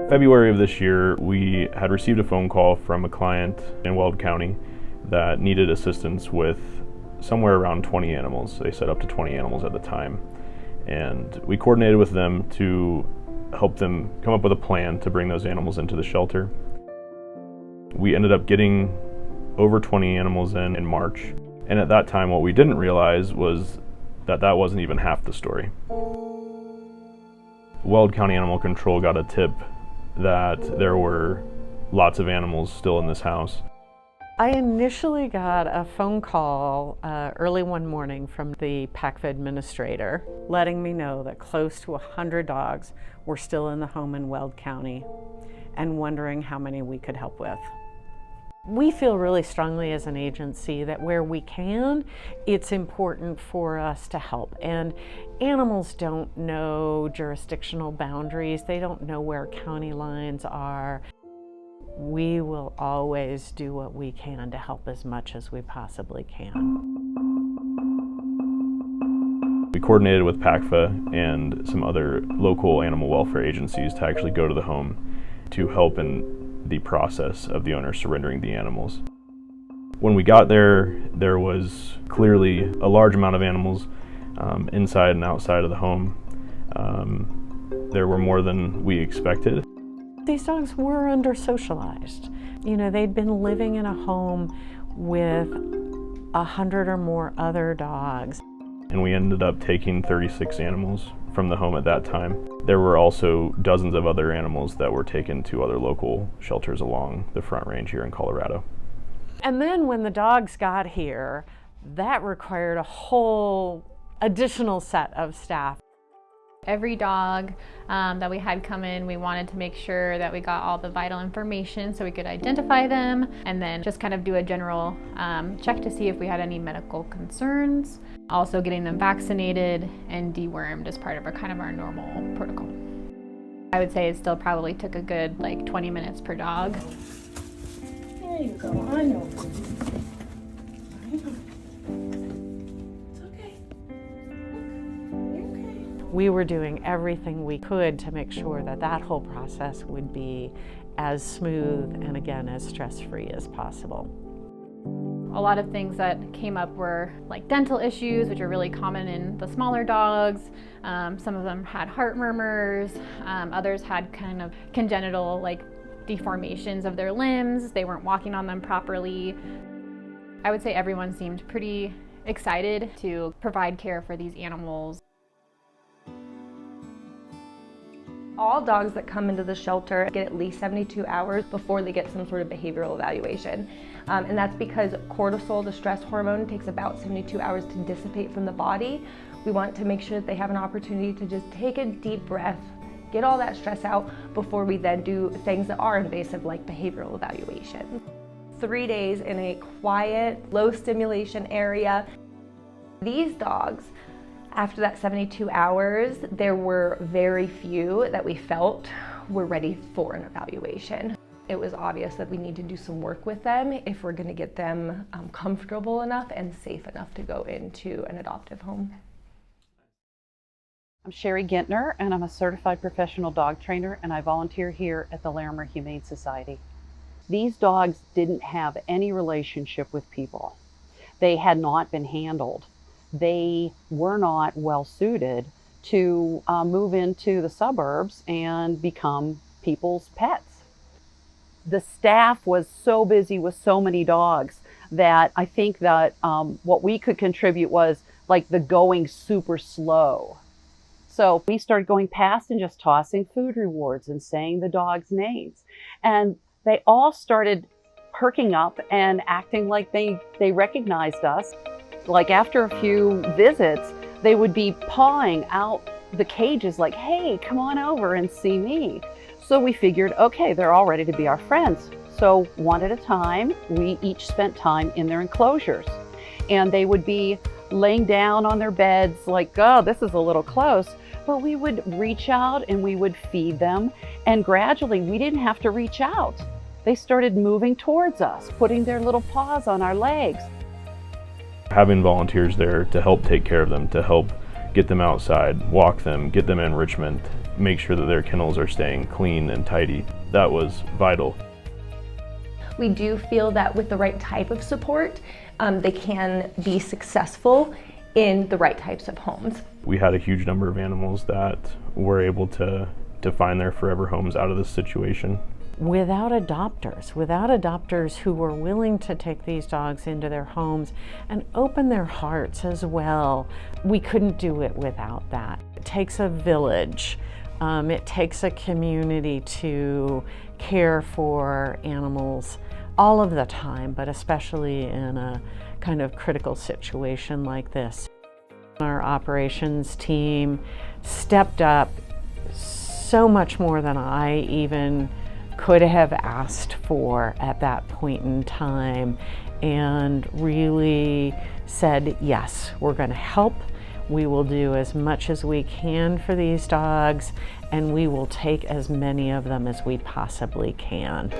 February of this year, we had received a phone call from a client in Weld County that needed assistance with somewhere around 20 animals. They said up to 20 animals at the time. And we coordinated with them to help them come up with a plan to bring those animals into the shelter. We ended up getting over 20 animals in March. And at that time, what we didn't realize was that that wasn't even half the story. Weld County Animal Control got a tip that there were lots of animals still in this house. I initially got a phone call early one morning from the PACFA administrator letting me know that close to 100 dogs were still in the home in Weld County and wondering how many we could help with. We feel really strongly as an agency that where we can, it's important for us to help. And animals don't know jurisdictional boundaries. They don't know where county lines are. We will always do what we can to help as much as we possibly can. We coordinated with PACFA and some other local animal welfare agencies to actually go to the home to help in the process of the owner surrendering the animals. When we got there, there was clearly a large amount of animals inside and outside of the home. There were more than we expected. These dogs were under-socialized. You know, they'd been living in a home with 100 or more other dogs. And we ended up taking 36 animals from the home at that time. There were also dozens of other animals that were taken to other local shelters along the Front Range here in Colorado. And then when the dogs got here, that required a whole additional set of staff. Every dog that we had come in, we wanted to make sure that we got all the vital information so we could identify them and then just kind of do a general check to see if we had any medical concerns. Also getting them vaccinated and dewormed as part of our normal protocol. I would say it still probably took a good 20 minutes per dog. There you go, I know. We were doing everything we could to make sure that that whole process would be as smooth and again as stress-free as possible. A lot of things that came up were dental issues, which are really common in the smaller dogs. Some of them had heart murmurs. Others had kind of congenital deformations of their limbs. They weren't walking on them properly. I would say everyone seemed pretty excited to provide care for these animals. All dogs that come into the shelter get at least 72 hours before they get some sort of behavioral evaluation. And that's because cortisol, the stress hormone, takes about 72 hours to dissipate from the body. We want to make sure that they have an opportunity to just take a deep breath, get all that stress out before we then do things that are invasive like behavioral evaluation. 3 days in a quiet, low stimulation area. These dogs, after that 72 hours, there were very few that we felt were ready for an evaluation. It was obvious that we need to do some work with them if we're going to get them comfortable enough and safe enough to go into an adoptive home. I'm Sherry Gintner, and I'm a certified professional dog trainer, and I volunteer here at the Larimer Humane Society. These dogs didn't have any relationship with people. They had not been handled. They were not well suited to move into the suburbs and become people's pets. The staff was so busy with so many dogs that I think that what we could contribute was the going super slow. So we started going past and just tossing food rewards and saying the dogs' names. And they all started perking up and acting like they recognized us. After a few visits, they would be pawing out the cages hey, come on over and see me. So we figured, okay, they're all ready to be our friends. So one at a time, we each spent time in their enclosures. And they would be laying down on their beds oh, this is a little close. But we would reach out and we would feed them. And gradually, we didn't have to reach out. They started moving towards us, putting their little paws on our legs. Having volunteers there to help take care of them, to help get them outside, walk them, get them enrichment, make sure that their kennels are staying clean and tidy. That was vital. We do feel that with the right type of support, they can be successful in the right types of homes. We had a huge number of animals that were able to find their forever homes out of this situation. Without adopters who were willing to take these dogs into their homes and open their hearts as well, we couldn't do it without that. It takes a village. It takes a community to care for animals all of the time, but especially in a kind of critical situation like this. Our operations team stepped up so much more than I even could have asked for at that point in time, and really said, yes, we're going to help. We will do as much as we can for these dogs, and we will take as many of them as we possibly can.